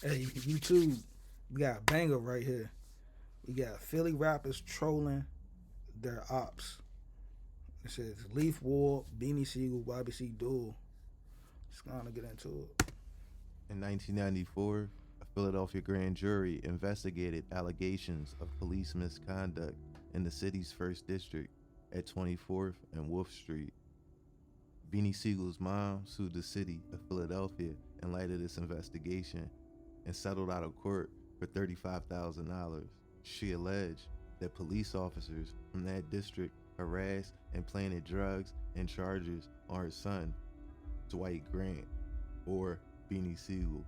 Hey, YouTube, we got a banger right here. We got Philly rappers trolling their ops. It says Leaf War, Beanie Sigel, YBC duel. Just gonna get into it. In 1994, a Philadelphia grand jury investigated allegations of police misconduct in the city's first district at 24th and Wolf Street. Beanie Siegel's mom sued the city of Philadelphia in light of this investigation and settled out of court for $35,000. She alleged that police officers from that district harassed and planted drugs and charges on her son, Dwight Grant, or Beanie Siegel.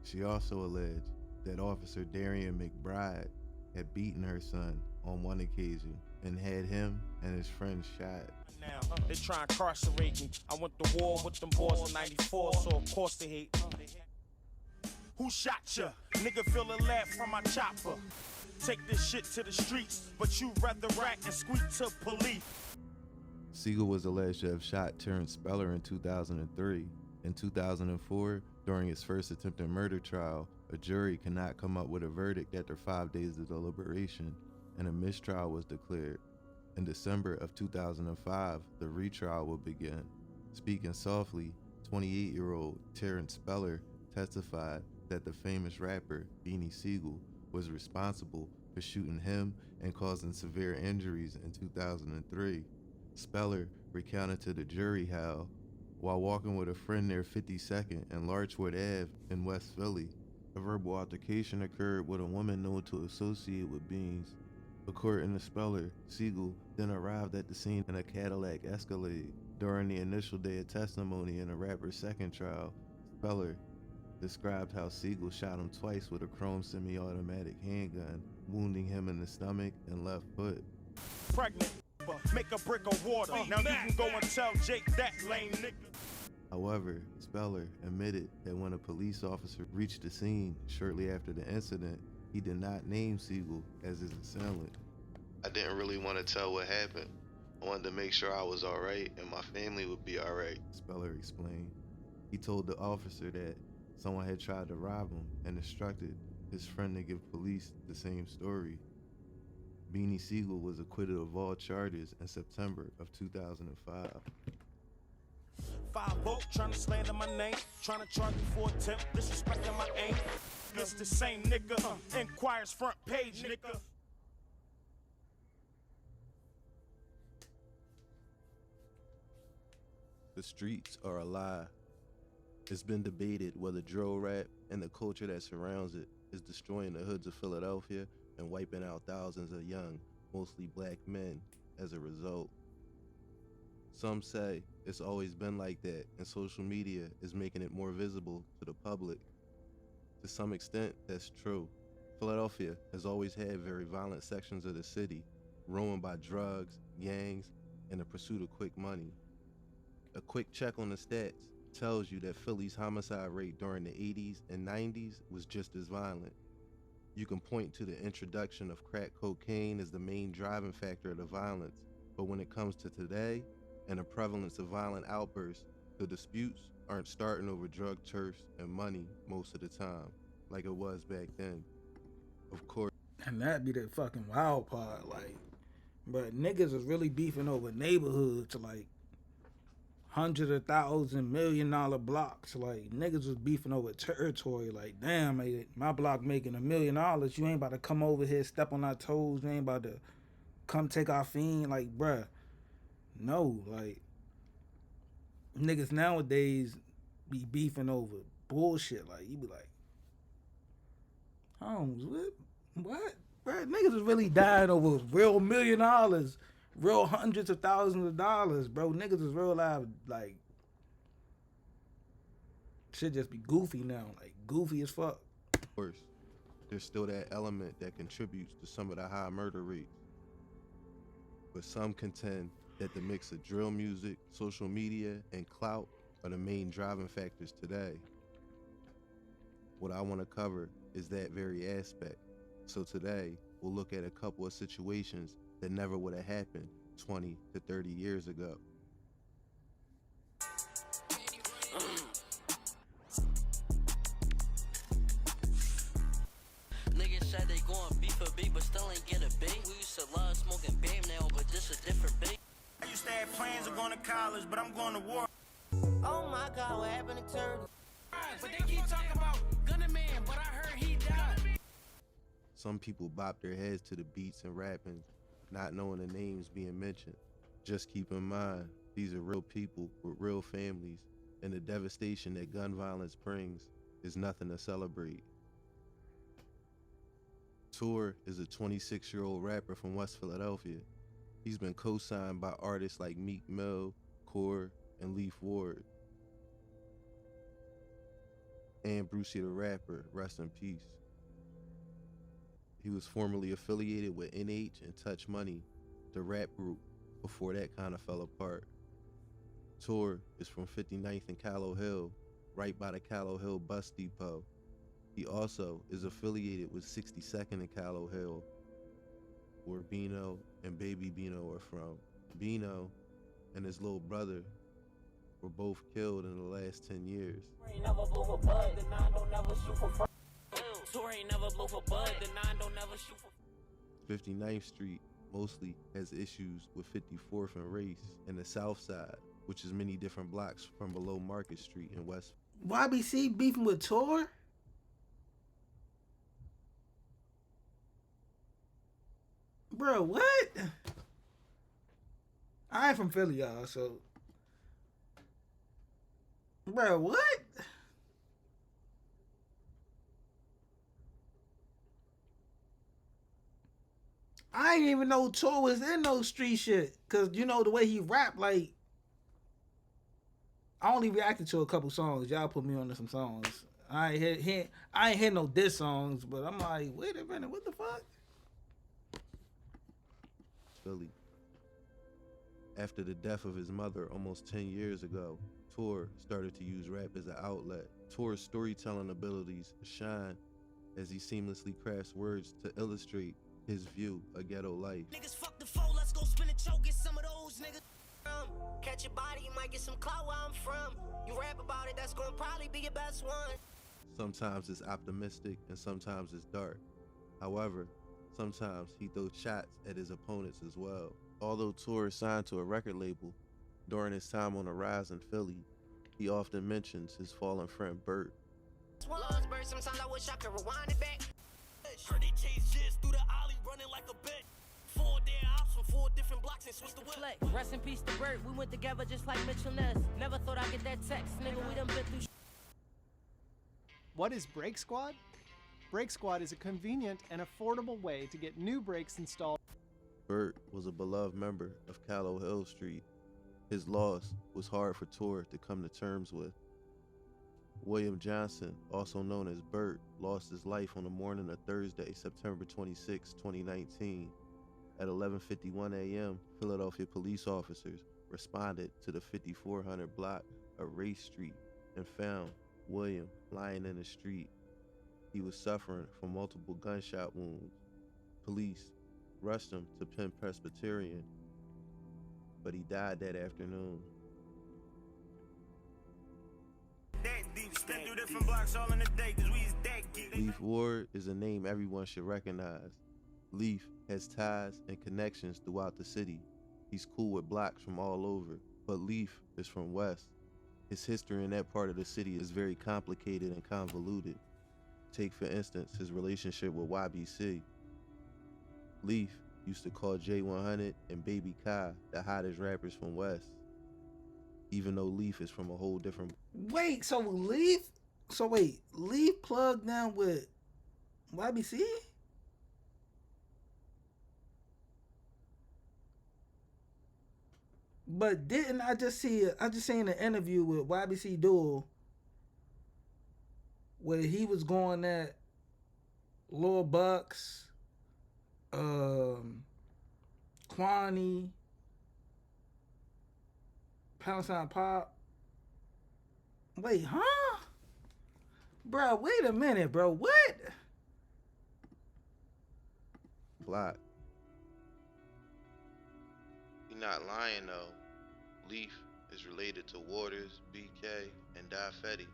She also alleged that Officer Darian McBride had beaten her son on one occasion and had him and his friend shot. Now, they try and incarcerate me. I went to war with them boys in 94, so of course they hate. Who shot ya? Nigga feel a laugh from my chopper. Take this shit to the streets, but you rather rack and squeak to police. Siegel was alleged to have shot Terrence Speller in 2003. In 2004, during his first attempted murder trial, a jury could not come up with a verdict after 5 days of deliberation, and a mistrial was declared. In December of 2005, the retrial will begin. Speaking softly, 28-year-old Terrence Speller testified that the famous rapper Beanie Siegel was responsible for shooting him and causing severe injuries in 2003. Speller recounted to the jury how, while walking with a friend near 52nd and Larchwood Ave in West Philly, a verbal altercation occurred with a woman known to associate with Beans. According to Speller, Siegel then arrived at the scene in a Cadillac Escalade. During the initial day of testimony in the rapper's second trial, Speller described how Siegel shot him twice with a chrome semi-automatic handgun, wounding him in the stomach and left foot. Pregnant, make a brick of water. Now you can go and tell Jake that lame nigga. However, Speller admitted that when a police officer reached the scene shortly after the incident, he did not name Siegel as his assailant. "I didn't really want to tell what happened. I wanted to make sure I was alright and my family would be alright," Speller explained. He told the officer that someone had tried to rob him and instructed his friend to give police the same story. Beanie Siegel was acquitted of all charges in September of 2005. 5-0, trying to slander my name, trying to charge me for attempt, disrespecting my aim. It's the same nigga, Enquire's front page, nigga. The streets are a lie. It's been debated whether drill rap and the culture that surrounds it is destroying the hoods of Philadelphia and wiping out thousands of young, mostly black men as a result. Some say it's always been like that, and social media is making it more visible to the public. To some extent, that's true. Philadelphia has always had very violent sections of the city, ruined by drugs, gangs, and the pursuit of quick money. A quick check on the stats tells you that Philly's homicide rate during the 80s and 90s was just as violent. You can point to the introduction of crack cocaine as the main driving factor of the violence, but when it comes to today and the prevalence of violent outbursts, the disputes aren't starting over drug turfs and money most of the time, like it was back then. Of course. And that be the fucking wild part. Like, but niggas is really beefing over neighborhoods, like $100,000 blocks. Like, niggas was beefing over territory. Like, damn, my block making $1 million. You ain't about to come over here, step on our toes. You ain't about to come take our fiend. Like, bruh, no. Like, niggas nowadays be beefing over bullshit. Like, you be like, Holmes, what? Bruh, niggas is really dying over real $1 million. Real hundreds of thousands of dollars, bro. Niggas is real live, like, shit just be goofy now. Like, goofy as fuck. Of course, there's still that element that contributes to some of the high murder rates. But some contend that the mix of drill music, social media, and clout are the main driving factors today. What I want to cover is that very aspect. So today, we'll look at a couple of situations that never would have happened 20 to 30 years ago. get a bait. We used to love smoking Bam now, but this a different bait. I used to have plans of going to college, but I'm going to war. Oh my God, what happened to Turtle? But they keep talking about Gunna Man, but I heard he died. Some people bop their heads to the beats and rapping, not knowing the names being mentioned. Just keep in mind, these are real people with real families, and the devastation that gun violence brings is nothing to celebrate. Tor is a 26-year-old rapper from West Philadelphia. He's been co-signed by artists like Meek Mill, Core, and Leaf Ward. And Brucey the Rapper, rest in peace. He was formerly affiliated with NH and Touch Money, the rap group, before that kind of fell apart. Tor is from 59th and Callow Hill, right by the Callow Hill bus depot. He also is affiliated with 62nd and Callow Hill, where Bino and Baby Bino are from. Bino and his little brother were both killed in the last 10 years. Ain't never blew for bud, the 9 don't never shoot for fun. Tor ain't never blew for bud, the 9 don't never shoot for 59th Street mostly has issues with 54th and Race and the South Side, which is many different blocks from below Market Street in West. YBC beefing with Tor? Bro, what? I ain't from Philly, y'all, so. Bro, what? I didn't even know Tor was in no street shit. Cause you know the way he rap, like I only reacted to a couple songs. Y'all put me on to some songs. I ain't hear no diss songs, but I'm like, wait a minute, what the fuck? Philly. After the death of his mother almost 10 years ago, Tor started to use rap as an outlet. Tor's storytelling abilities shine as he seamlessly crafts words to illustrate his view of ghetto life. Niggas fuck the foe, let's go spin a choke, get some of those niggas. Catch your body, you might get some clout where I'm from. You rap about it, that's gonna probably be your best one. Sometimes it's optimistic and sometimes it's dark. However, sometimes he throws shots at his opponents as well. Although Tor is signed to a record label, during his time on the rise in Philly, he often mentions his fallen friend Bert. Sometimes I wish I could rewind it back. Heard they chase jizz through the alley, running like a bitch. 4 dead ops from 4 different blocks and switched the whip. Rest in peace to Bert, we went together just like Mitchell Ness. Never thought I'd get that text, nigga, we done been through What is Brake Squad? Brake Squad is a convenient and affordable way to get new brakes installed. Bert was a beloved member of Callow Hill Street. His loss was hard for Tor to come to terms with. William Johnson, also known as Bert, lost his life on the morning of Thursday, September 26, 2019. At 11:51 a.m., Philadelphia police officers responded to the 5400 block of Race Street and found William lying in the street. He was suffering from multiple gunshot wounds. Police rushed him to Penn Presbyterian, but he died that afternoon. Leaf Ward is a name everyone should recognize. Leaf has ties and connections throughout the city. He's cool with blocks from all over, but Leaf is from West. His history in that part of the city is very complicated and convoluted. Take, for instance, his relationship with YBC. Leaf used to call J100 and Baby Kai the hottest rappers from West, even though Leaf is from a whole different... Wait, Leaf plugged down with YBC? But didn't I just seen an interview with YBC Duel where he was going at Lil Bucks, Kwani, Palestine Pop. Wait, huh? Bro, wait a minute, bro. What? block. You're not lying though. Leaf is related to Waters, BK, and Die Fetty.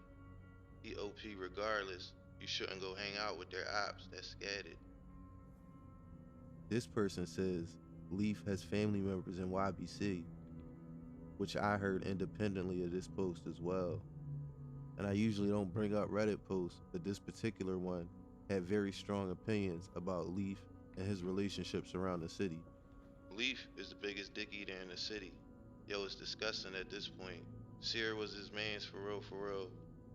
He OP regardless. You shouldn't go hang out with their ops that's scattered. This person says Leaf has family members in YBC, which I heard independently of this post as well. And I usually don't bring up Reddit posts, but this particular one had very strong opinions about Leaf and his relationships around the city. Leaf is the biggest dick eater in the city. Yo, it's disgusting at this point. Sear was his mans for real.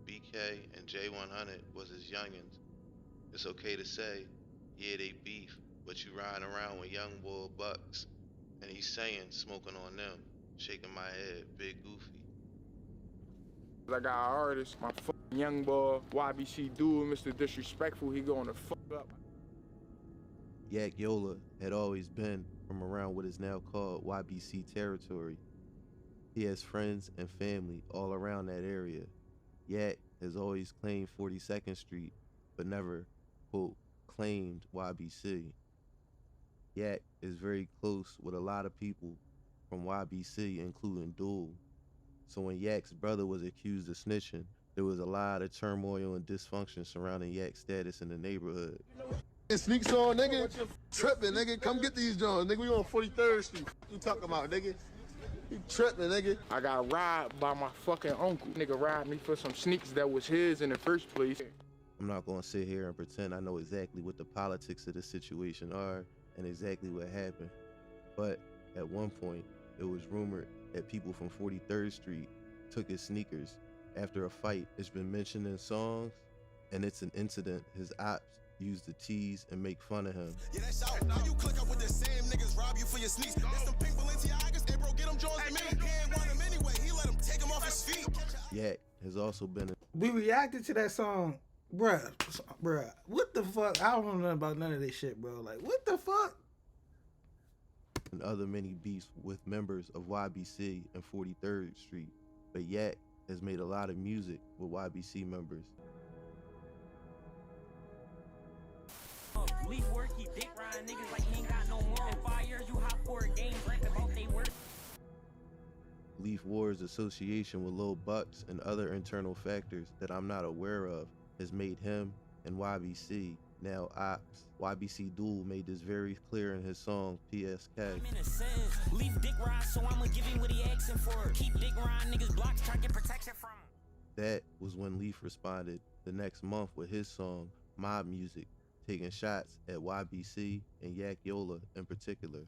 BK and J100 was his youngins. It's okay to say, yeah, they beef, but you riding around with young boy bucks. And he's saying, smoking on them, shaking my head, big goofy. I got an artist, my fucking young boy, YBC dude, Mr. Disrespectful, he going to fuck up. Yak Yola had always been from around what is now called YBC territory. He has friends and family all around that area. Yak has always claimed 42nd Street, but never, quote, claimed YBC. Yak is very close with a lot of people from YBC, including Duel. So when Yak's brother was accused of snitching, there was a lot of turmoil and dysfunction surrounding Yak's status in the neighborhood. Sneaks on, nigga. Tripping, nigga. Come get these joints, nigga. We on 43rd Street. You talking about, nigga? You tripping, nigga. I got robbed by my fucking uncle. Nigga robbed me for some sneakers that was his in the first place. I'm not gonna sit here and pretend I know exactly what the politics of the situation are and exactly what happened. But at one point, it was rumored that people from 43rd Street took his sneakers after a fight. It's been mentioned in songs, and it's an incident his ops used to tease and make fun of him. Yeah, that's out. Now you click up with the same niggas rob you for your sneaks. That's them pink Balenciagas. Hey, bro, get them Jones to me. He ain't want them anyway. He let him take them off his feet. Yak has also been We reacted to that song, bruh. What the fuck? I don't know nothing about none of this shit, bro. Like, what the fuck? and other many beefs with members of YBC and 43rd Street. But Yak has made a lot of music with YBC members. Leaf work, he dick riding niggas like he ain't got no moral. 5 years, you hop for a game, break about they work. Leaf Wars' association with Lil Bucks and other internal factors that I'm not aware of has made him and YBC, now Opps. YBC Duel made this very clear in his song PSK. I'm in a sense, Leaf dick ride, so I'ma give him what he asking for. Keep dick riding niggas blocks, try to get protection from him. That was when Leaf responded the next month with his song Mob Music, taking shots at YBC and Yak Yola in particular.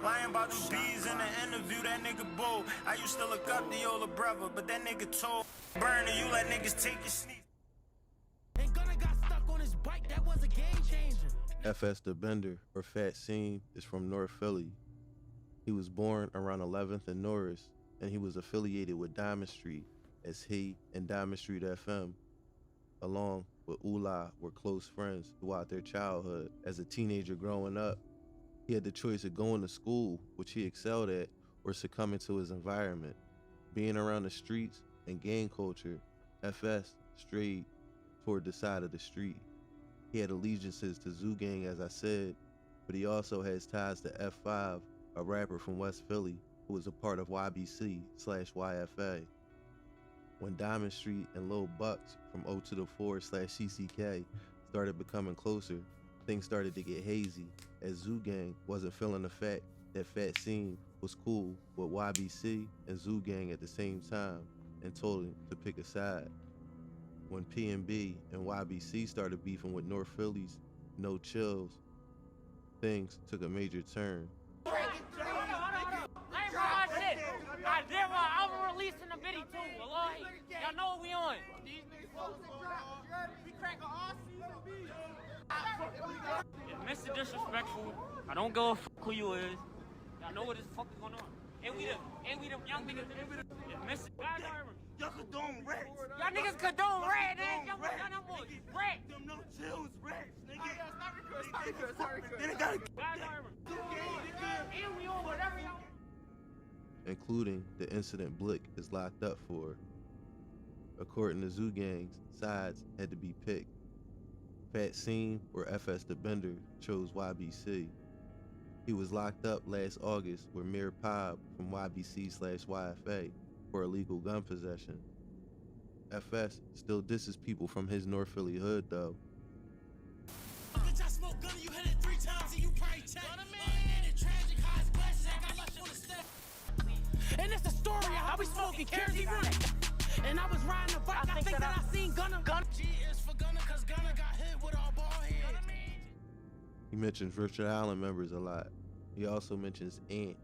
Lying about the bees in the interview, that nigga bold. I used to look up to Yola brother, but that nigga told Burner, you let niggas take your sneak. And Gunna got stuck on his bike, that was a game changer. FS the Bender, or Fat Seam, is from North Philly. He was born around 11th and Norris, and he was affiliated with Diamond Street, as he and Diamond Street FM, along with Ula, were close friends throughout their childhood. As a teenager growing up, he had the choice of going to school, which he excelled at, or succumbing to his environment. Being around the streets and gang culture, FS strayed toward the side of the street. He had allegiances to Zoo Gang, as I said, but he also has ties to F5, a rapper from West Philly who was a part of YBC/YFA. When Diamond Street and Lil Bucks from O to the 4/CCK started becoming closer, things started to get hazy, as Zoo Gang wasn't feeling the fact that Fat Seam was cool with YBC and Zoo Gang at the same time, and told him to pick a side. When PNB and YBC started beefing with North Philly's No Chills, things took a major turn. I'm releasing the video too, wallahi. Y'all know what we on. We cracking all season. Mr. Disrespectful. I don't give a fuck who you is. Y'all know what the fuck is going on. And we the young niggas. Mr. Y'all condone rats. Y'all niggas condone red, man. Y'all boys red. Them no chills rats, nigga. Sorry. Then it gotta And we on whatever y'all. Including the incident Blick is locked up for. According to Zoo Gang's, sides had to be picked. Fat Seam or FS the Bender chose YBC. He was locked up last August with Mir Pob from YBC/YFA for illegal gun possession. FS still disses people from his North Philly hood though. Bitch, I smoke gunny fucking Kersey running. And I was riding a bike, I think that I seen Gunna. G is for Gunna, cause Gunna got hit with our ball head. He mentions Richard Allen members a lot. He also mentions Ant.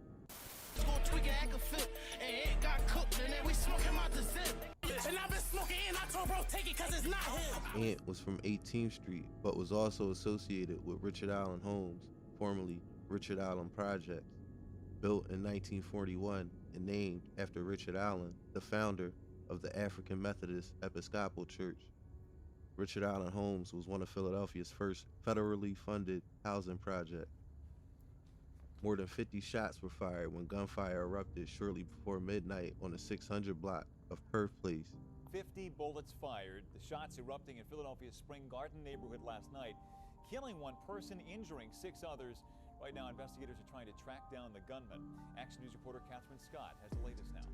Gonna tweak it, act a fit, and it got cooked, and then we smoke him out the zip. And I've been smoking, and I told bro, take it, cause it's not him. Ant was from 18th Street, but was also associated with Richard Allen Homes, formerly Richard Allen Projects, built in 1941 and named after Richard Allen, the founder of the African Methodist Episcopal Church. Richard Allen Homes was one of Philadelphia's first federally funded housing projects. More than 50 shots were fired when gunfire erupted shortly before midnight on the 600 block of Perth Place. 50 bullets fired, the shots erupting in Philadelphia's Spring Garden neighborhood last night, killing one person, injuring 6 others. Right now, investigators are trying to track down the gunman. Action News reporter Catherine Scott has the latest now.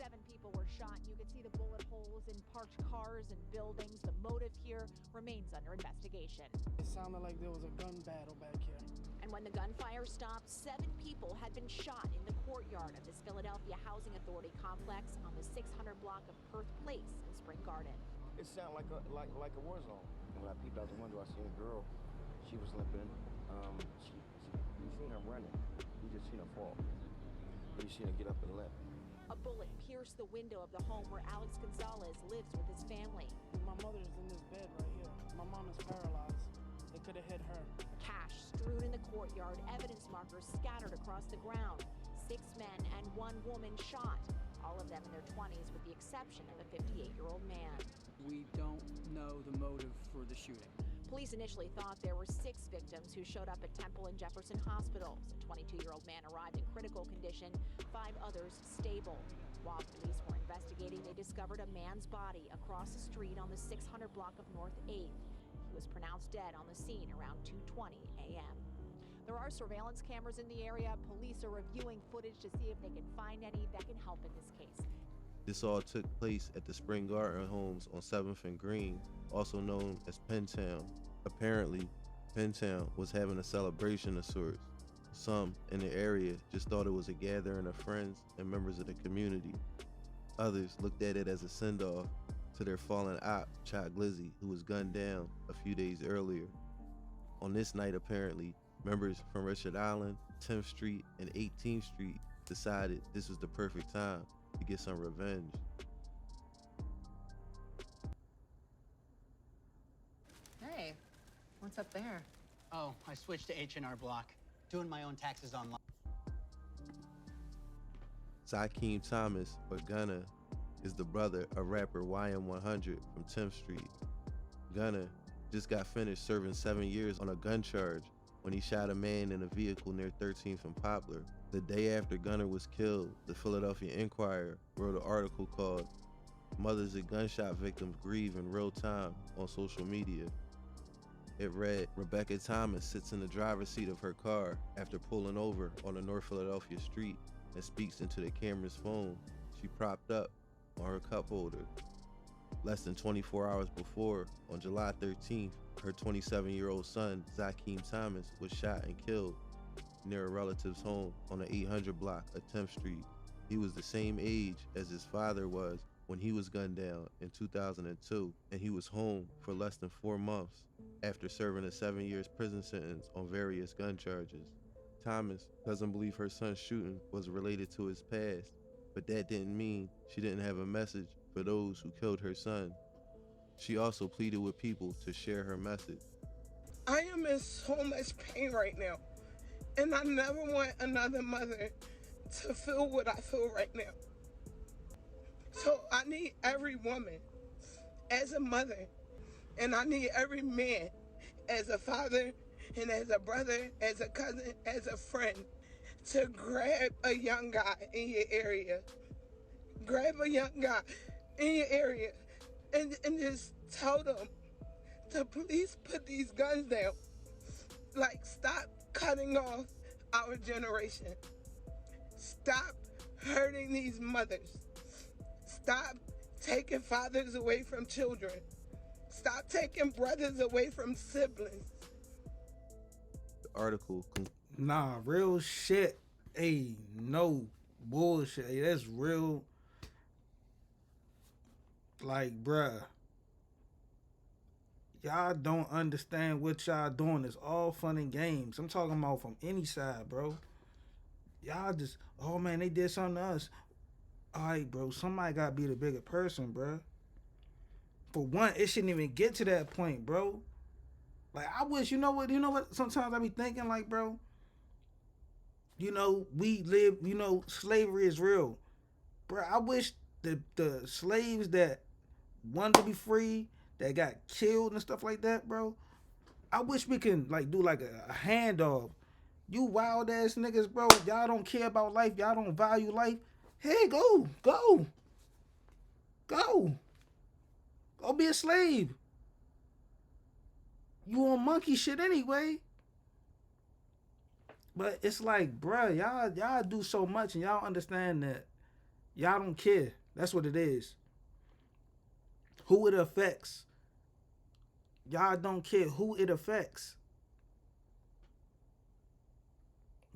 7 people were shot. You could see the bullet holes in parked cars and buildings. The motive here remains under investigation. It sounded like there was a gun battle back here. And when the gunfire stopped, 7 people had been shot in the courtyard of this Philadelphia Housing Authority complex on the 600 block of Perth Place in Spring Garden. It sounded like a war zone. When I peeped out the window, I seen a girl. She was limping. We seen her running. We just seen her fall. We seen her get up and limp. A bullet pierced the window of the home where Alex Gonzalez lives with his family. My mother's in this bed right here. My mom is paralyzed. They could have hit her. Cash strewn in the courtyard, evidence markers scattered across the ground. 6 men and 1 woman shot, all of them in their 20s with the exception of a 58-year-old man. We don't know the motive for the shooting. Police initially thought there were 6 victims who showed up at Temple and Jefferson hospitals. A 22-year-old man arrived in critical condition, 5 others stable. While police were investigating, they discovered a man's body across the street on the 600 block of North 8th. He was pronounced dead on the scene around 2:20 a.m. There are surveillance cameras in the area. Police are reviewing footage to see if they can find any that can help in this case. This all took place at the Spring Garden Homes on 7th and Green, also known as Pentown. Apparently, Pentown was having a celebration of sorts. Some in the area just thought it was a gathering of friends and members of the community. Others looked at it as a send-off to their fallen op, Chuck Glizzy, who was gunned down a few days earlier. On this night, apparently, members from Richard Allen, 10th Street, and 18th Street decided this was the perfect time to get some revenge. Hey, what's up there? Oh, I switched to H&R Block, doing my own taxes online. Zakeem Thomas, or Gunna, is the brother of rapper YM100 from 10th Street. Gunna just got finished serving 7 years on a gun charge when he shot a man in a vehicle near 13th and Poplar. The day after Gunna was killed, the Philadelphia Inquirer wrote an article called "Mothers of Gunshot Victims Grieve in Real Time" on social media. It read, Rebecca Thomas sits in the driver's seat of her car after pulling over on a North Philadelphia street and speaks into the camera's phone. She propped up on her cup holder. Less than 24 hours before, on July 13th, her 27-year-old son, Zakeem Thomas, was shot and killed near a relative's home on the 800 block of 10th Street. He was the same age as his father was when he was gunned down in 2002, and he was home for less than 4 months after serving a 7 years prison sentence on various gun charges. Thomas doesn't believe her son's shooting was related to his past, but that didn't mean she didn't have a message for those who killed her son. She also pleaded with people to share her message. I am in so much pain right now, and I never want another mother to feel what I feel right now. So I need every woman as a mother, and I need every man as a father, and as a brother, as a cousin, as a friend, to grab a young guy in your area. Grab a young guy in your area and just tell them to please put these guns down. Like, stop cutting off our generation. Stop hurting these mothers. Stop taking fathers away from children. Stop taking brothers away from siblings. The article Nah, real shit. Hey, no bullshit. Hey, that's real. Like, bruh, y'all don't understand what y'all doing. It's all fun and games. I'm talking about from any side, bro. Y'all just, oh man, they did something to us. All right, bro, somebody gotta be the bigger person, bro. For one, it shouldn't even get to that point, bro. Like, I wish, you know what, sometimes I be thinking, like, bro, we live, slavery is real. Bro, I wish the slaves that wanted to be free, that got killed and stuff like that, bro, I wish we can, like, do, like, a handoff. You wild ass niggas, bro, y'all don't care about life, y'all don't value life. Hey, go be a slave. You on monkey shit anyway. But it's like, bruh, y'all do so much and y'all understand that y'all don't care. That's what it is. Who it affects. Y'all don't care who it affects.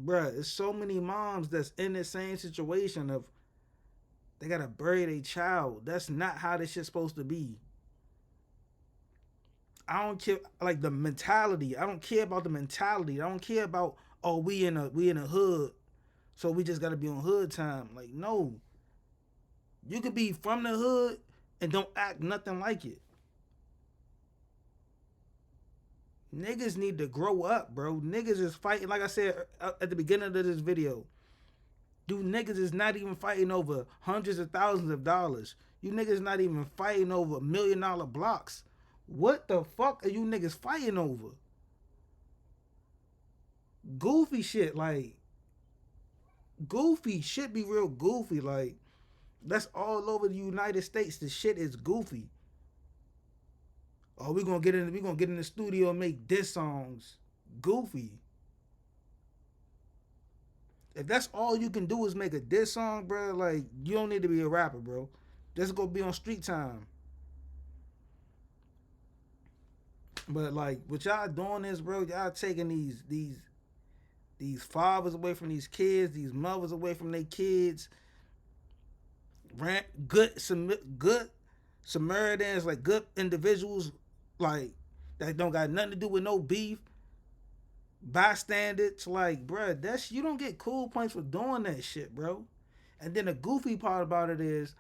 Bruh, there's so many moms that's in the same situation of they gotta bury their child. That's not how this shit's supposed to be. I don't care, like, the mentality. I don't care about the mentality. I don't care about, oh, we in a hood, so we just gotta be on hood time. Like, no. You could be from the hood and don't act nothing like it. Niggas need to grow up, bro. Niggas is fighting, like I said at the beginning of this video. You niggas is not even fighting over hundreds of thousands of dollars. You niggas not even fighting over $1 million blocks. What the fuck are you niggas fighting over? Goofy shit, like, goofy shit be real goofy, like, that's all over the United States. The shit is goofy. Oh, we gonna get in the studio and make diss songs. Goofy. If that's all you can do is make a diss song, bro, like, you don't need to be a rapper, bro. Just go be on street time. But, like, what y'all doing is, bro, y'all taking these fathers away from these kids, these mothers away from their kids. Good Samaritans, like, good individuals, like, that don't got nothing to do with no beef. Bystanders, like, bro, you don't get cool points for doing that shit, bro. And then the goofy part about it is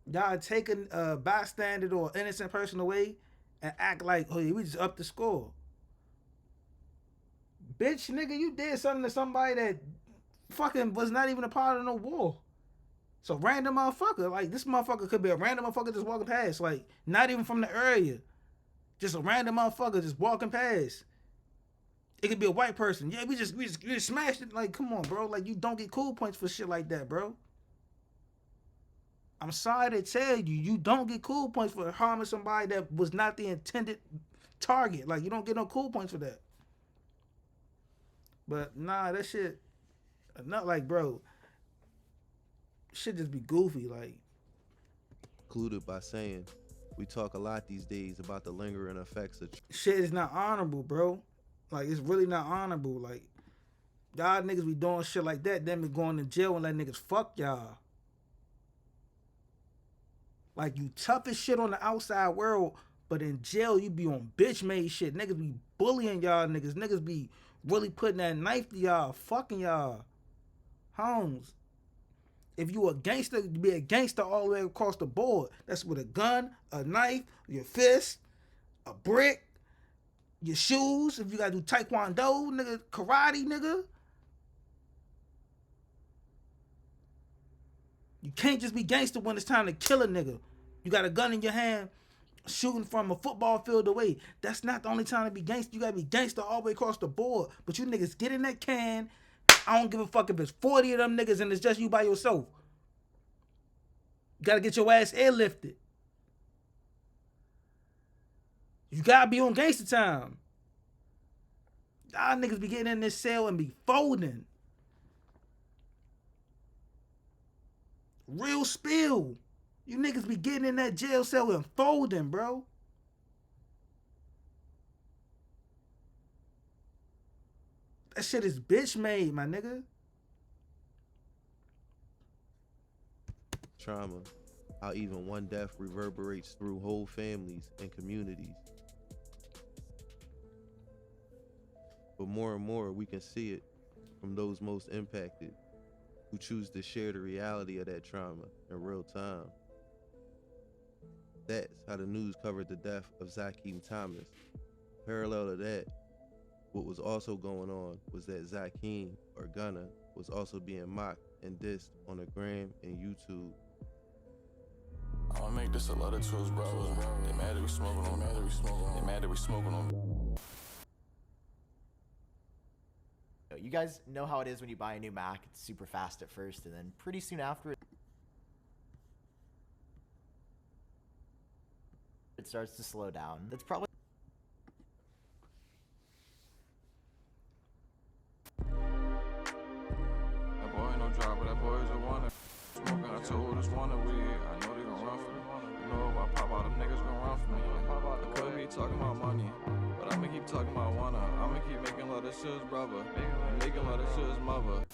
y'all taking a bystander or innocent person away and act like, oh yeah, we just up the score. Bitch, nigga, you did something to somebody that fucking was not even a part of no war. So random motherfucker, like, this motherfucker could be a random motherfucker just walking past, like, not even from the area. Just a random motherfucker just walking past. It could be a white person. Yeah, we just smashed it. Like, come on, bro. Like, you don't get cool points for shit like that, bro. I'm sorry to tell you, you don't get cool points for harming somebody that was not the intended target. Like, you don't get no cool points for that. But nah, that shit, not like, bro, shit just be goofy, like. Concluded by saying, we talk a lot these days about the lingering effects of shit is not honorable, bro. Like, it's really not honorable. Like, y'all niggas be doing shit like that, then be going to jail and let niggas fuck y'all. Like, you tough as shit on the outside world, but in jail you be on bitch made shit. Niggas be bullying y'all niggas. Niggas be really putting that knife to y'all, fucking y'all. Holmes, if you a gangster, you be a gangster all the way across the board. That's with a gun, a knife, your fist, a brick, your shoes. If you gotta do taekwondo, nigga, karate, nigga. You can't just be gangster when it's time to kill a nigga. You got a gun in your hand, shooting from a football field away. That's not the only time to be gangster. You gotta be gangster all the way across the board. But you niggas get in that can. I don't give a fuck if it's 40 of them niggas and it's just you by yourself. You gotta get your ass airlifted. You gotta be on gangster time. Y'all niggas be getting in this cell and be folding. Real spill. You niggas be getting in that jail cell and folding, bro. That shit is bitch made, my nigga. trauma. how even one death reverberates through whole families and communities. But more and more, we can see it from those most impacted, who choose to share the reality of that trauma in real time. That's how the news covered the death of Zakeem Thomas. Parallel to that, what was also going on was that Zakeem, or Gunna, was also being mocked and dissed on the gram and YouTube. I'ma make this a lot of tools, bro. They mad that we smoking on. They mad that we smoking on. You guys know how it is when you buy a new Mac. It's super fast at first, and then pretty soon after it starts to slow down. That's probably That boy ain't no driver, that boy is a wanna. Smoking, I told us wanna weed. I know they gon' run for me. You know if I pop out, them niggas gon' run for me. I could be talking about money, but I'ma keep talking about wanna. I'ma keep making love to shit's brother. And making love to shit's mother.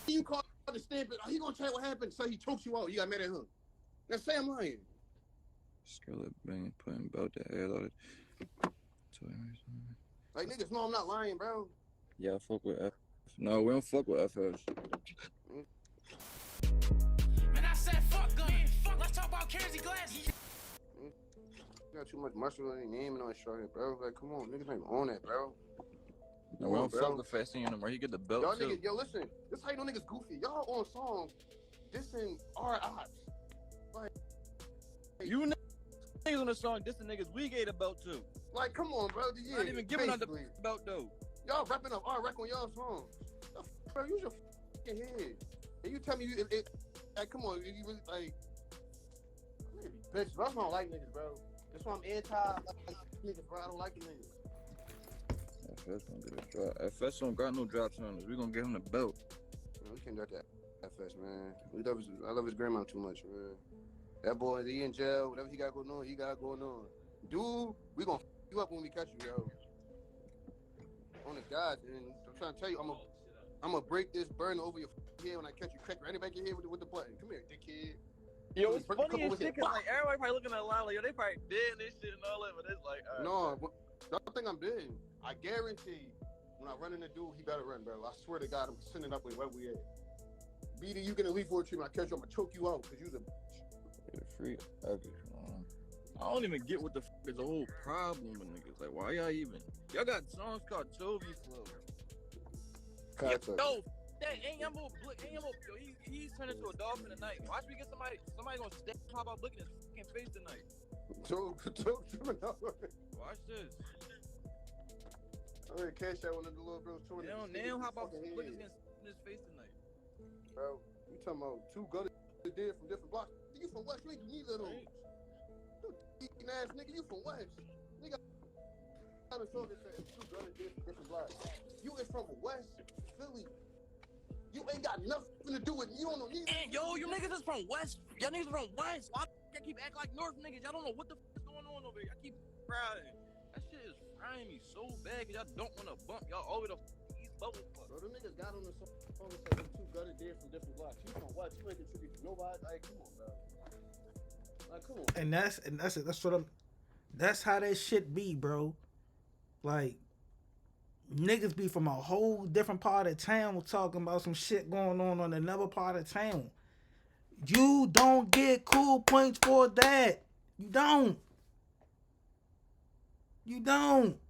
You call the stamp it. He gonna tell you what happened. So he chokes you out. You got mad at him. Now say I'm lying. Skillet bang, putting belt the head on it. Like niggas know I'm not lying, bro. Yeah, I fuck with F. No, we don't fuck with FS. Man, I said fuck Gunna. Let's talk about Kersey glasses. You got too much muscle in your name and on short, bro. Like, come on, niggas ain't on that, bro. No, we don't fuck with Fast no more. He get the belt Y'all too. niggas, yo, listen. This how you know niggas goofy. Y'all on songs dissing our Opps. Like, you niggas on the song dissing niggas we gave the belt to. Like, come on, bro. Yeah, not even giving out the basically. belt though. Y'all rapping up our record on y'all songs. Bro, use your fucking head. And you tell me like, come on, you really like, bitch, bro. I don't like niggas, bro. That's why I'm anti niggas, bro. I don't like the niggas. FS gonna get a drop. FS don't got no drops on us. We gonna give him the belt. Man, we can't got that FS, man. I love his grandma too much, man. That boy, he in jail. Whatever he got going on, he got going on. Dude, we gonna f you up when we catch you, yo. On the God, and I'm trying to tell you, I'm gonna break this burn over your head when I catch you. Crack right in the back of your head with the button. Come here, dickhead. Yo, it's funny as shit, cause like everybody probably looking at the line like, yo, they probably dead and this shit and all that, but it's like, all right. No, don't think I'm dead. I guarantee when I run into dude, he better run, bro. I swear to God, I'm sending up with where we at. Beanie, you gonna leave for a treatment. I catch you, I'm gonna choke you out, cause you's a free. I don't even get what the fuck is the whole problem with niggas. Like, why y'all even? Y'all got songs called Toby Flow. Yo, that ain't yo, he's turning into a dolphin tonight. Watch me get somebody gonna step pop out looking at his fucking face tonight. Watch this. I'm gonna catch that one of the little bros. Now how about looking at his face tonight? Bro, you talking about two gunners did from different blocks. You from West, you ain't do neither of those. You ass nigga, you from West. Nigga, I'm talking to two gunners did from different blocks. You is from West Philly. You ain't got nothing to do with you. Don't know neither. And yo, you niggas is from West. Y'all niggas from West. Why y'all keep acting like North niggas? Y'all don't know what the fuck is going on over here. Y'all keep crying. That shit is frying me so bad because y'all don't want to bump. Y'all all the East Bubble fuck. Bro, them niggas got on the song and said them two gunners did from different blocks. You from West. You ain't contribute to nobody. Like, come on, bro. Like, come on. And that's how that shit be, bro. Like, niggas be from a whole different part of town talking about some shit going on another part of town. You don't get cool points for that. You don't. You don't.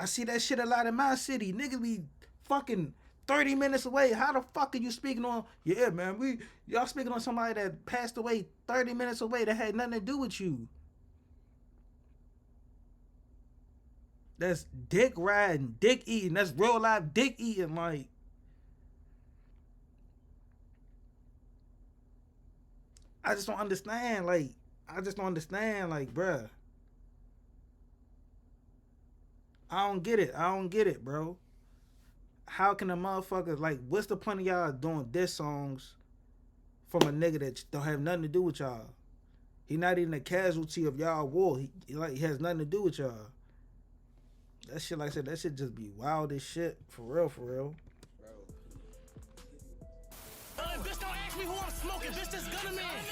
I see that shit a lot in my city. Niggas be fucking 30 minutes away. How the fuck are you speaking on? Yeah, man, y'all speaking on somebody that passed away 30 minutes away that had nothing to do with you. That's dick riding, dick eating. That's real life dick eating. Like, I just don't understand. Like, bruh. I don't get it, bro. How can a motherfucker, like, what's the point of y'all doing diss songs from a nigga that don't have nothing to do with y'all? He not even a casualty of y'all war. He has nothing to do with y'all. That shit, like I said, that shit just be wild as shit. For real, for real. Bitch, don't ask me who I'm smoking, bitch, this gunner man.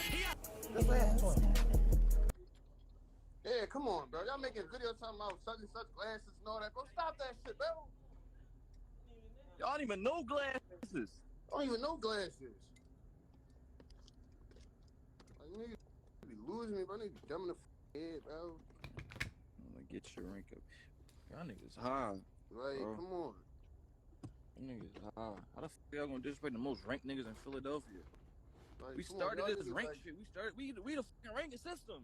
Yeah, come on, bro. Y'all making videos talking about such and such glasses and all that, bro. Stop that shit, bro. Y'all don't even know glasses. I don't even know glasses. Like, you niggas be losing me, bro. Niggas be dumb in the head, bro. I'm gonna get your rank up. Y'all niggas high. Like, bro. come on. You niggas high. How the fuck y'all gonna disrespect the most ranked niggas in Philadelphia? Like, We come on, started y'all this niggas, rank like, shit. We the fucking ranking system,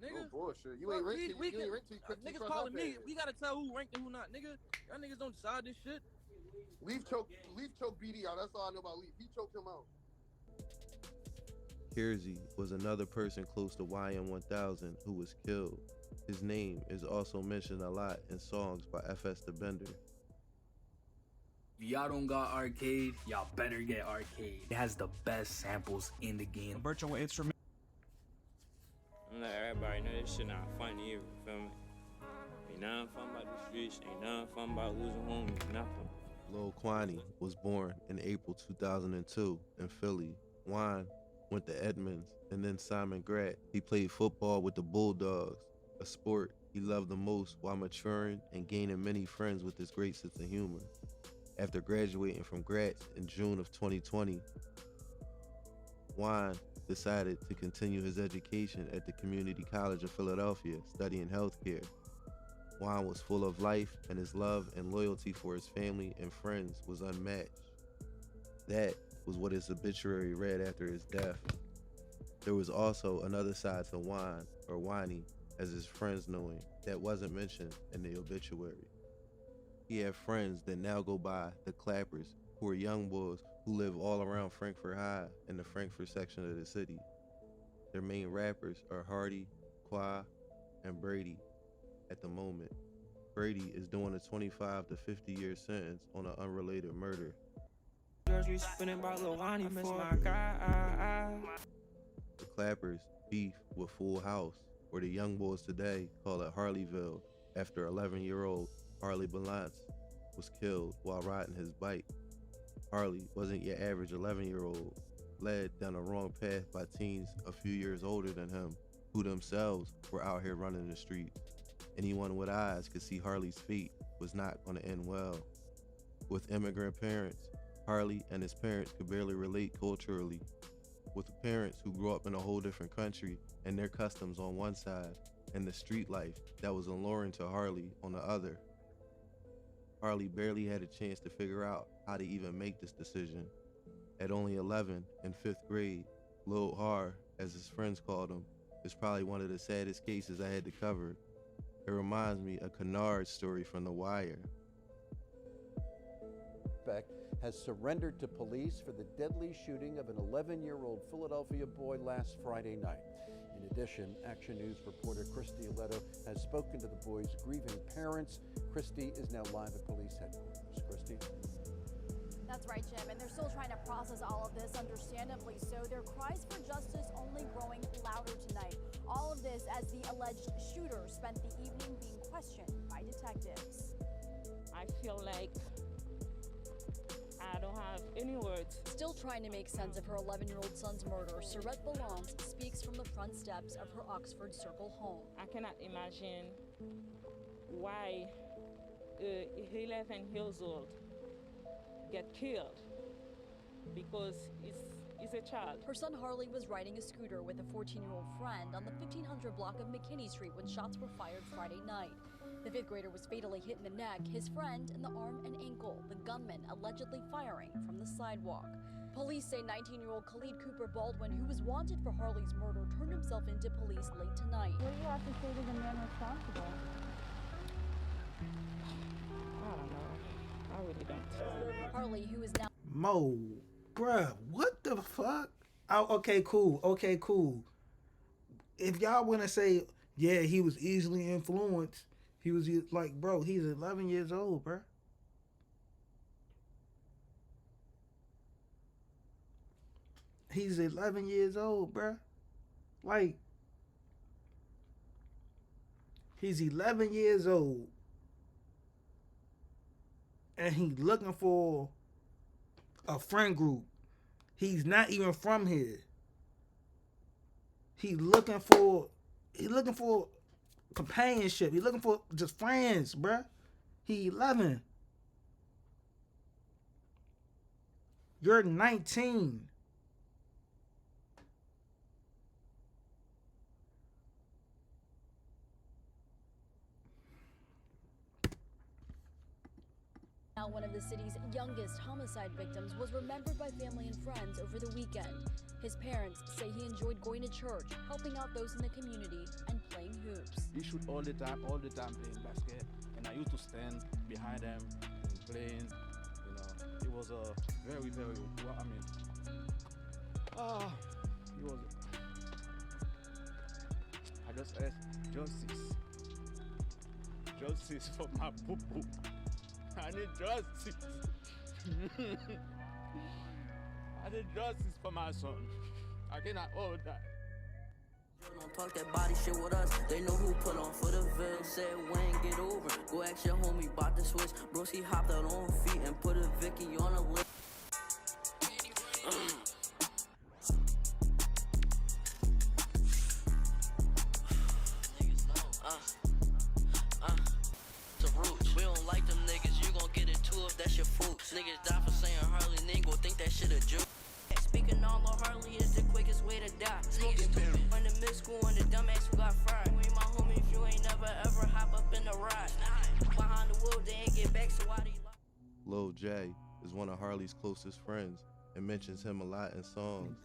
nigga. no bullshit. You ain't ranked. You ain't ranked till you quick to Niggas cross calling our me. path. We gotta tell who ranked and who not, nigga. Y'all niggas don't decide this shit. Leaf choke BD out. That's all I know about Leaf. He choked him out. Kersey was another person close to YN1000 who was killed. His name is also mentioned a lot in songs by FS the Bender. If y'all don't got Arcade, y'all better get Arcade. It has the best samples in the game. Virtual instrument. I'm like, everybody know this shit not fun to you feel me? Ain't nothing fun about the streets, ain't nothing fun about losing homies, nothing. Lil Kwani was born in April 2002 in Philly. Juan went to Edmonds and then Simon Grat. He played football with the Bulldogs, a sport he loved the most while maturing and gaining many friends with his great sense of humor. After graduating from Gratz in June of 2020, Juan decided to continue his education at the Community College of Philadelphia, studying healthcare. Juan was full of life, and his love and loyalty for his family and friends was unmatched. That was what his obituary read after his death. There was also another side to Juan, or Wani, as his friends knew him, that wasn't mentioned in the obituary. He had friends that now go by the Clappers, who are young boys who live all around Frankfurt High in the Frankfurt section of the city. Their main rappers are Hardy, Qua, and Brady. At the moment, Brady is doing a 25 to 50 year sentence on an unrelated murder. The Clappers beef with Full House, where the young boys today call it Harleyville, after 11-year-old Harley Balance was killed while riding his bike. Harley wasn't your average 11-year-old, led down a wrong path by teens a few years older than him, who themselves were out here running the streets. Anyone with eyes could see Harley's fate was not going to end well. With immigrant parents, Harley and his parents could barely relate culturally. With the parents who grew up in a whole different country and their customs on one side, and the street life that was alluring to Harley on the other. Harley barely had a chance to figure out how to even make this decision. At only 11, in 5th grade, Lil Har, as his friends called him, is probably one of the saddest cases I had to cover. It reminds me of Kennard's story from The Wire. Has surrendered to police for the deadly shooting of an 11-year-old Philadelphia boy last Friday night. In addition, Action News reporter Christy Aletto has spoken to the boy's grieving parents. Christy is now live at police headquarters. Christy? That's right, Jim, and they're still trying to process all of this, understandably so. Their cries for justice only growing louder tonight. All of this as the alleged shooter spent the evening being questioned by detectives. I feel like I don't have any words. Still trying to make sense of her 11-year-old son's murder, Surette Balance speaks from the front steps of her Oxford Circle home. I cannot imagine why 11 years old get killed because it's a child. Her son Harley was riding a scooter with a 14-year-old friend on the 1500 block of McKinney Street when shots were fired Friday night. The 5th grader was fatally hit in the neck, his friend in the arm and ankle, the gunman allegedly firing from the sidewalk. Police say 19-year-old Khalid Cooper Baldwin, who was wanted for Harley's murder, turned himself into police late tonight. What do you have to say to the man responsible? I don't know. I really don't. Harley, who is now... Mo, bruh, what the fuck? Oh, okay, cool. If y'all want to say, yeah, he was easily influenced, he was like, bro, he's 11 years old, bro. He's 11 years old, bro. Like, he's 11 years old. And he's looking for a friend group. He's not even from here. He's looking for companionship. He's looking for just friends, bruh. He 11. You're 19. Now, one of the city's youngest homicide victims was remembered by family and friends over the weekend. His parents say he enjoyed going to church, helping out those in the community, and playing hoops. He shoot all the time playing basket, and I used to stand behind him and playing. You know, it was a very, very. I mean, he was. I just asked justice for my poo-poo. I need justice. I need justice for my son. I cannot hold that. Don't talk that body shit with us. They know who put on for the veil. Said Wayne, get over. Go ask your homie about the switch. Broski hopped out on feet and put a Vicky on a lip. Niggas die for saying Harley, nigga gon' think that shit a joke. Speaking all on Harley is the quickest way to die. Smoking when the mid school and the dumbass who got fried. You ain't my homie if you ain't never ever hop up in the ride. Behind the wheel, they ain't get back, so why do you lie? Lil J is one of Harley's closest friends and mentions him a lot in songs.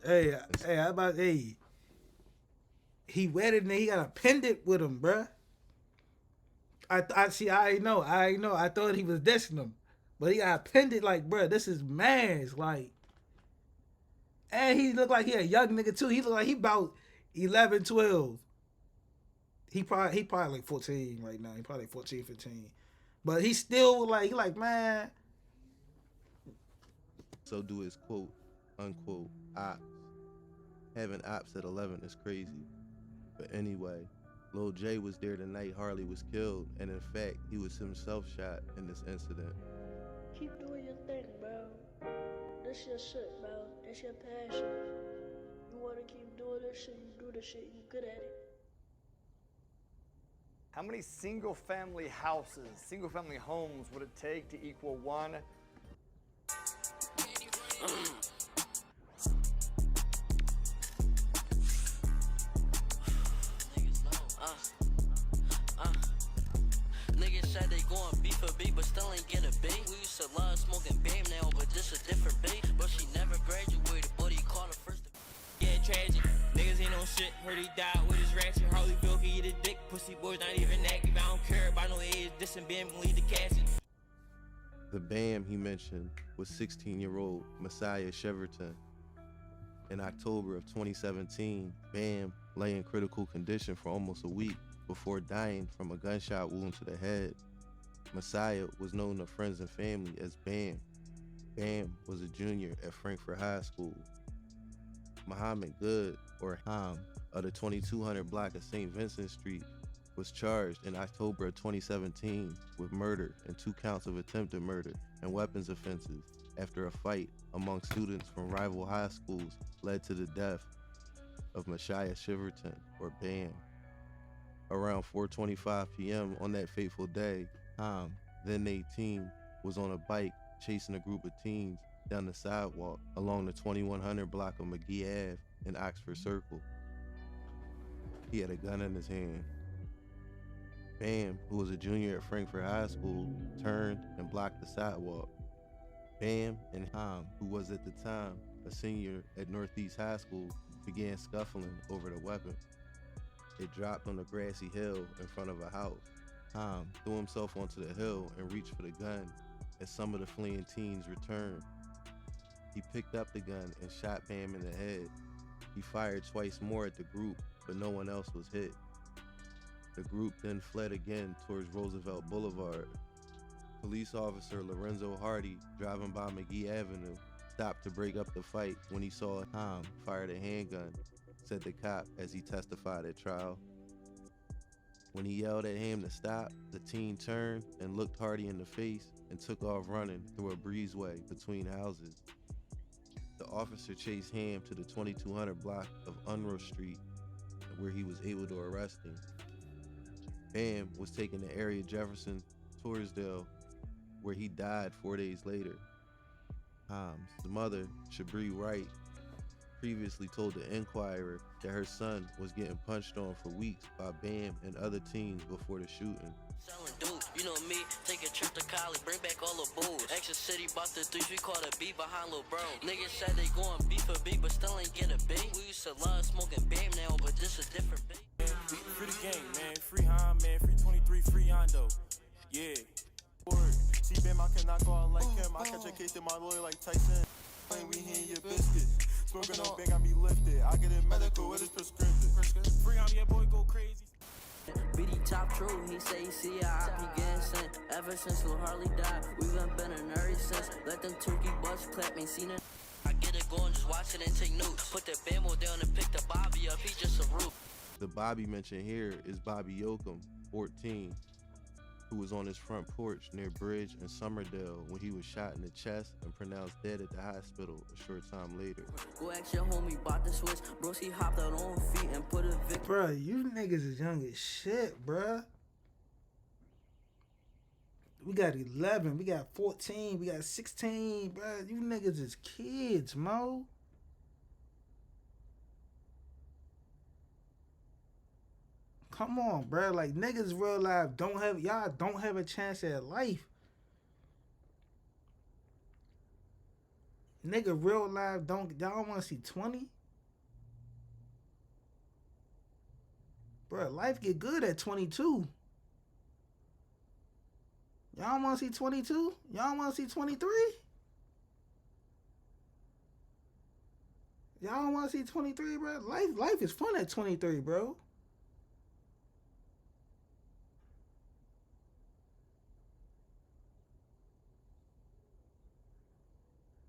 He wedded and he got a pendant with him, bruh. I already know. I thought he was dissing him. But he got a pendant like, bruh, this is man's, like. And he look like he a young nigga too. He look like he about 11, 12. He probably like 14 right now. He probably 14, 15. But he still like, he like, man. So do his quote, unquote, ops. Having ops at 11 is crazy. But anyway, Lil J was there the night Harley was killed, and in fact, he was himself shot in this incident. Keep doing your thing, bro. That's your shit, bro. That's your passion. You wanna keep doing this shit, you do this shit, you good at it. How many single-family houses, single-family homes would it take to equal one? Niggas said they going beat for beat, but still ain't get a beat. We used to love smoking BAM now, but this a different beat. But she never graduated, but he caught her first. Yeah, tragic. Niggas ain't on shit. Heard he died with his ratchet. Harleyville can eat a dick. Pussy boys not even active. I don't care about no age. This and BAM can lead the casket. The BAM he mentioned was 16-year-old Messiah Shiverton. In October of 2017, BAM lay in critical condition for almost a week before dying from a gunshot wound to the head. Messiah was known to friends and family as BAM. BAM was a junior at Frankfurt High School. Muhammad Good, or Ham, of the 2200 block of St. Vincent Street, was charged in October of 2017 with murder and 2 counts of attempted murder and weapons offenses after a fight among students from rival high schools led to the death of Messiah Shiverton, or BAM. Around 4:25 p.m. on that fateful day, Ham, then 18, was on a bike chasing a group of teens down the sidewalk along the 2100 block of McGee Ave in Oxford Circle. He had a gun in his hand. BAM, who was a junior at Frankfurt High School, turned and blocked the sidewalk. BAM and Ham, who was at the time a senior at Northeast High School, began scuffling over the weapon. It dropped on a grassy hill in front of a house. Ham threw himself onto the hill and reached for the gun as some of the fleeing teens returned. He picked up the gun and shot BAM in the head. He fired twice more at the group, but no one else was hit. The group then fled again towards Roosevelt Boulevard. Police officer Lorenzo Hardy, driving by McGee Avenue, stopped to break up the fight when he saw Ham fired a handgun, said the cop as he testified at trial. When he yelled at him to stop, the teen turned and looked Hardy in the face and took off running through a breezeway between houses. The officer chased Ham to the 2200 block of Unruh Street, where he was able to arrest him. Ham was taken to area Jefferson Torresdale, where he died 4 days later. Ham's mother, Shabri Wright, previously told the Enquirer that her son was getting punched on for weeks by Bam and other teens before the shooting. Selling dope, you know me, take a trip to Cali, bring back all the booze. Extra city, bought the 3, we call a B behind Lil Bro. Niggas said they going B for B, but still ain't get a B. We used to love smoking Bam now, but this is different B. Free the game, man, free Ham, man, free 23, free Hondo. Yeah. Word. See Bam, I cannot go out like him. I catch a case in my lawyer like Tyson. We hearing your biscuit. Smoking on bang, got me lifted. I get it medical, it is prescriptive. Free Ham, yeah, boy, go crazy. BD top true, he say he see I be getting sent. Ever since Lil Harley died, we been in hurry since. Let them turkey butts clap, ain't seen it. I get it going, just watch it and take notes. Put the Bambo down and pick the Bobby up, he just a roof. The Bobby mentioned here is Bobby Yoakum, 14, who was on his front porch near Bridge and Summerdale when he was shot in the chest and pronounced dead at the hospital a short time later. Go ask your homie about the switch, bro, he hopped out on feet and put a Vic. Bruh, you niggas is young as shit, bruh. We got 11, we got 14, we got 16, bruh. You niggas is kids, Mo. Come on, bro. Like, niggas real life y'all don't have a chance at life. Nigga, real life y'all want to see 20? Bro, life get good at 22. Y'all want to see 22? Y'all want to see 23? Y'all want to see 23, bro? Life is fun at 23, bro.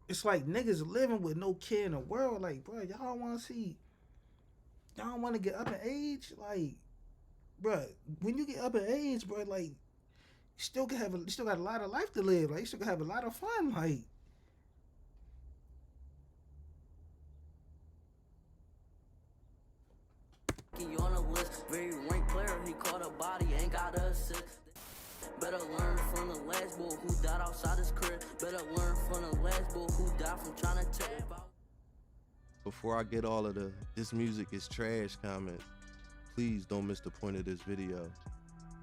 It's like niggas living with no care in the world. Like, bro, y'all want to get up in age? Like, bro, when you get up in age, bro, like, you still got a lot of life to live. Like, you still have a lot of fun. Like, He on a list, very ranked player. He caught a body, ain't got a assist. Better learn from the last boy who died outside his crib. Better learn from the last boy who died from trying to tip out. Before I get all of the "this music is trash" comments, please don't miss the point of this video.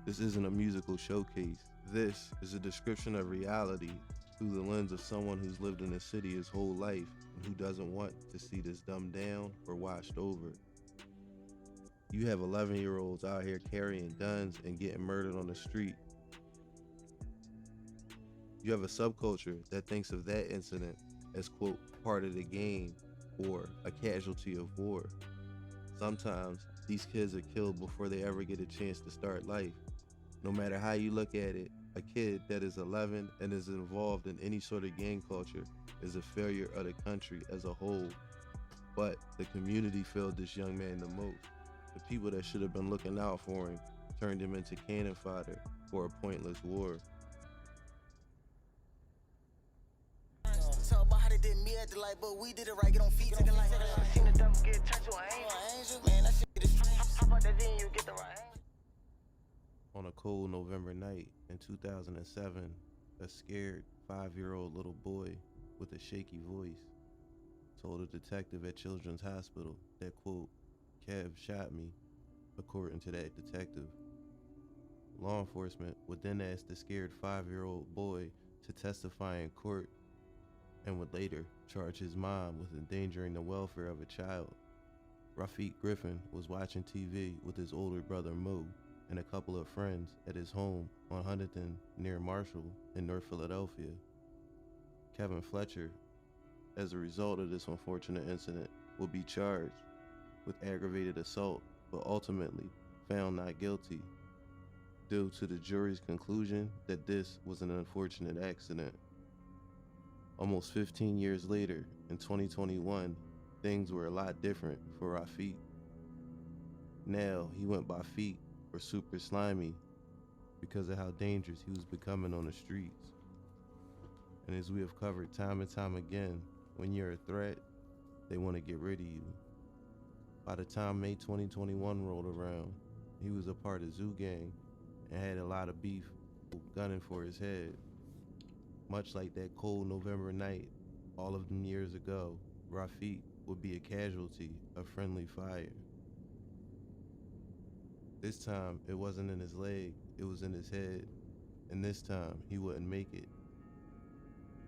This isn't a musical showcase. This is a description of reality through the lens of someone who's lived in the city his whole life and who doesn't want to see this dumbed down or washed over. You have 11-year-olds out here carrying guns and getting murdered on the street. You have a subculture that thinks of that incident as, quote, part of the game or a casualty of war. Sometimes these kids are killed before they ever get a chance to start life. No matter how you look at it, a kid that is 11 and is involved in any sort of gang culture is a failure of the country as a whole. But the community failed this young man the most. The people that should have been looking out for him turned him into cannon fodder for a pointless war. So about how they did me at the light, but we did it right, get on feet, take a light. Seen the devil get turned to an angel. Man, that shit is strange. How about that then you get the right angel? On a cold November night in 2007, a scared 5-year-old little boy with a shaky voice told a detective at Children's Hospital that, quote, Kev shot me, according to that detective. Law enforcement would then ask the scared 5-year-old boy to testify in court and would later charge his mom with endangering the welfare of a child. Rafiq Griffin was watching TV with his older brother Mo and a couple of friends at his home on Huntington near Marshall in North Philadelphia. Kevin Fletcher, as a result of this unfortunate incident, will be charged with aggravated assault, but ultimately found not guilty due to the jury's conclusion that this was an unfortunate accident. Almost 15 years later, in 2021, things were a lot different for Rafiq. Now he went by Feet or Super Slimy because of how dangerous he was becoming on the streets. And as we have covered time and time again, when you're a threat, they want to get rid of you. By the time May 2021 rolled around, he was a part of Zoo Gang and had a lot of beef gunning for his head. Much like that cold November night all of them years ago, Rafiq would be a casualty of friendly fire. This time, it wasn't in his leg, it was in his head, and this time, he wouldn't make it.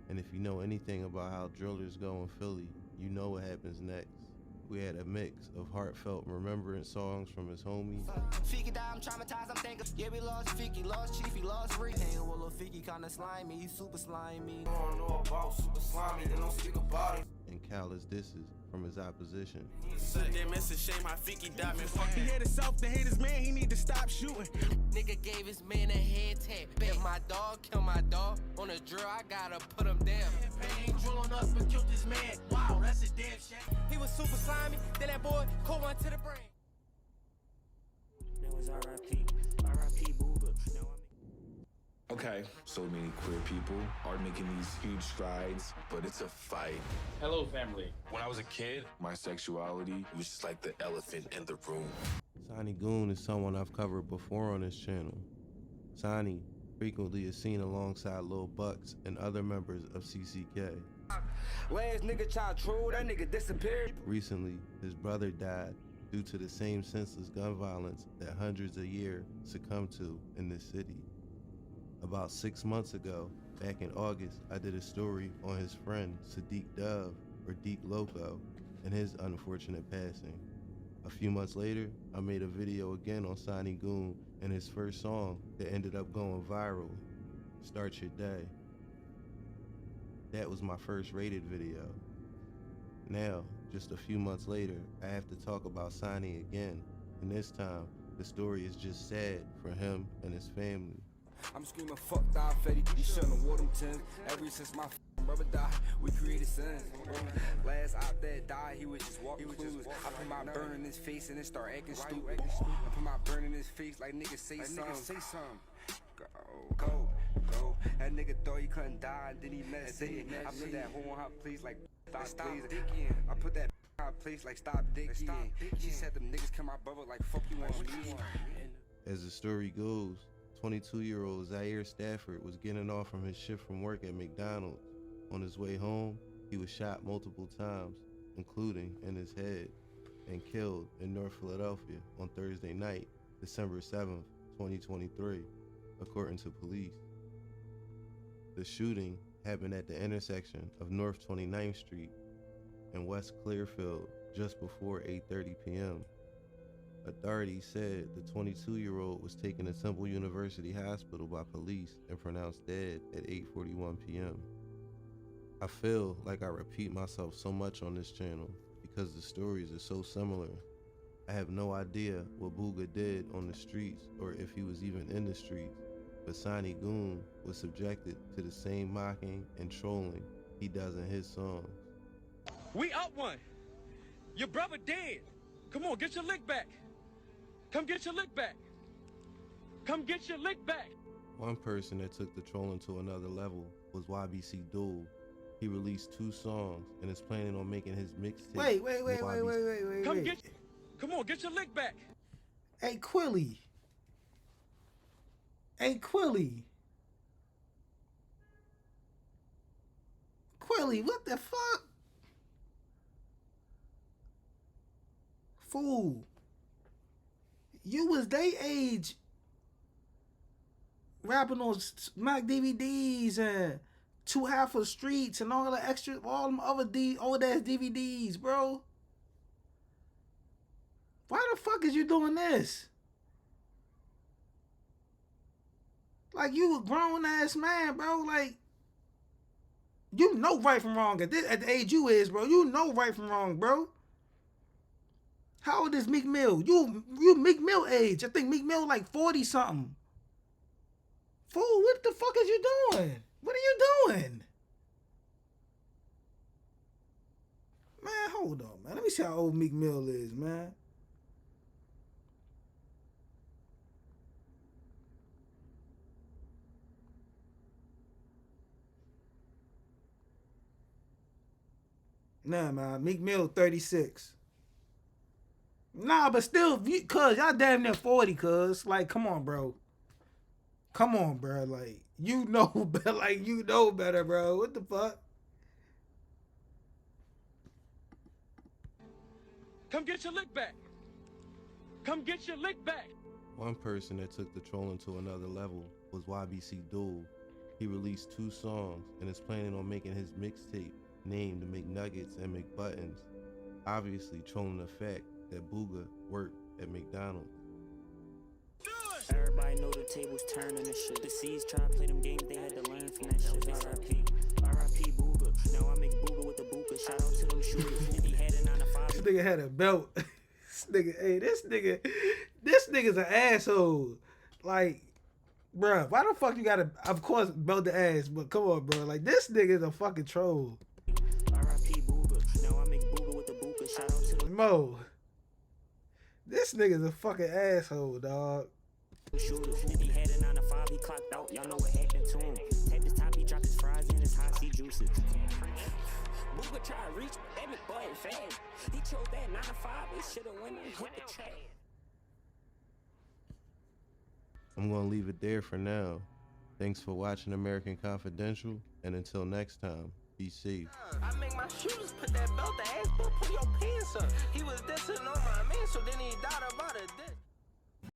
And if you know anything about how drillers go in Philly, you know what happens next. We had a mix of heartfelt remembrance songs from his homies. Fiki died, I'm traumatized, I'm thinking. Yeah, we lost Fiki, lost Chiefy, lost Reed. Hanging with Lil Fiki, kinda slimy, he's super slimy. I don't know about super slimy, they don't speak about it. And callous disses from his opposition. They miss a shame how Fiki died, man. Fuck He hit himself to hit his man, he need to stop shooting. Nigga gave his man a head tap. If my dog kill my dog on a drill, I gotta put him down. Man ain't drilling us but killed this man. Wow, that's a damn shame. He was super slimy, then that boy caught one to the brain. That was R.I.P. Booga. Okay, so many queer people are making these huge strides, but it's a fight. Hello, family. When I was a kid, my sexuality was just like the elephant in the room. Sonny Goon is someone I've covered before on this channel. Sonny frequently is seen alongside Lil Bucks and other members of CCK. Last nigga tried to troll, that nigga disappeared. Recently, his brother died due to the same senseless gun violence that hundreds a year succumb to in this city. About 6 months ago, back in August, I did a story on his friend Sadiq Dove, or Deek Loco, and his unfortunate passing. A few months later, I made a video again on Sonny Goon and his first song that ended up going viral, Start Your Day. That was my first rated video. Now, just a few months later, I have to talk about Sonny again, and this time, the story is just sad for him and his family. I'm screaming, fuck die, Fetty. You shouldn't have wore them tins. Ever since my brother died, we created sins. Last out there died, he was just walking clues. I put my burn in his face and it start acting stupid. I put my burn in his face like niggas say something. Go. That nigga thought he couldn't die, and then he met Satan. I put that hoe on her place like stop dicking. I put that on her place like stop dicking. She said them niggas come my brother like fuck you on me. As the story goes, 22-year-old Zaire Stafford was getting off from his shift from work at McDonald's. On his way home, he was shot multiple times, including in his head, and killed in North Philadelphia on Thursday night, December 7th, 2023, according to police. The shooting happened at the intersection of North 29th Street and West Clearfield just before 8:30 p.m. Authorities said the 22-year-old was taken to Temple University Hospital by police and pronounced dead at 8:41 p.m. I feel like I repeat myself so much on this channel because the stories are so similar. I have no idea what Booga did on the streets or if he was even in the streets, but Sonny Goon was subjected to the same mocking and trolling he does in his songs. We up one. Your brother dead. Come on, get your lick back. Come get your lick back. Come get your lick back. One person that took the trolling to another level was YBC Duel. He released 2 songs and is planning on making his mixtape. Wait. Come on, get your lick back. Hey, Quilly. Quilly, what the fuck? Fool. You was they age rapping on Mac DVDs and 2 Half of Streets and all the extra, all them other old ass DVDs, bro. Why the fuck is you doing this? Like, you a grown ass man, bro. Like, you know right from wrong at the age you is, bro. You know right from wrong, bro. How old is Meek Mill? You Meek Mill age. I think Meek Mill like 40 something. Fool, what the fuck is you doing? What are you doing? Man, hold on, man. Let me see how old Meek Mill is, man. Nah, man. Meek Mill 36. Nah, but still, cuz y'all damn near 40, cuz. Like, come on, bro. Come on, bro. Like, you know better. Like, you know better, bro. What the fuck? Come get your lick back. Come get your lick back. One person that took the trolling to another level was YBC Duel. He released 2 songs and is planning on making his mixtape named McNuggets and McButtons, obviously trolling the fact that Booga worked at McDonald's. Everybody know the tables turning and shit. The C's try to play them games, they had to learn from that shit. R.I.P. Booga. Now I make Booga with the Booga. Shout out to them shooters. If he had a 9 to 5. This nigga had a belt. This nigga's an asshole. Like, bruh, why the fuck you gotta, of course, belt the ass, but come on, bro. Like, this nigga's a fucking troll. R.I.P. Booga. Now I make Booga with the Booga. Shout out to them. Mo. This nigga's a fucking asshole, dog. Shooters. If he had a 9 to 5, he clocked out. Y'all know what happened to him. Tap his top, he dropped his fries in his high C juices. Booga try to reach that McButton fast. He chose that 9 to 5. He shoulda went and hit the trash. I'm gonna leave it there for now. Thanks for watching American Confidential, and until next time, be safe. I make my shooters put that belt the ass, but put your pants up. He was dissing on my man, so then he died about it.